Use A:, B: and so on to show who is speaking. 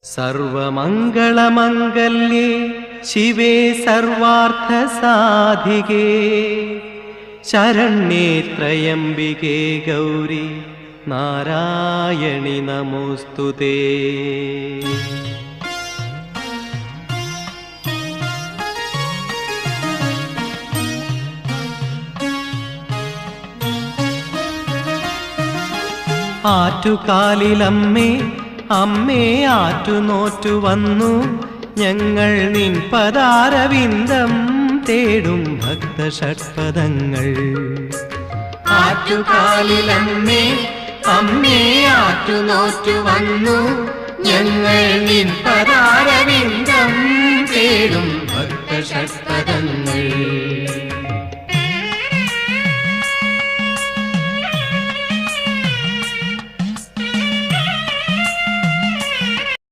A: സർവമംഗളമംഗല്യേ ശിവേ സർവാർത്ഥസാധികേ ശരണ്യേ ത്രയംബികേ ഗൗരി നാരായണി നമോസ്തുതേ. ആറ്റുകാലിലമ്മേ അമ്മേ ആറ്റുനോറ്റു വന്നു ഞങ്ങൾ നിൻ പദാരവിന്ദം തേടും ഭക്തഷഡ്പദങ്ങൾ.
B: ആറ്റുകാലിലമ്മേ അമ്മേ ആറ്റുനോറ്റു വന്നു ഞങ്ങൾ നിൻ പദാരവിന്ദം തേടും ഭക്തഷഡ്പദങ്ങൾ.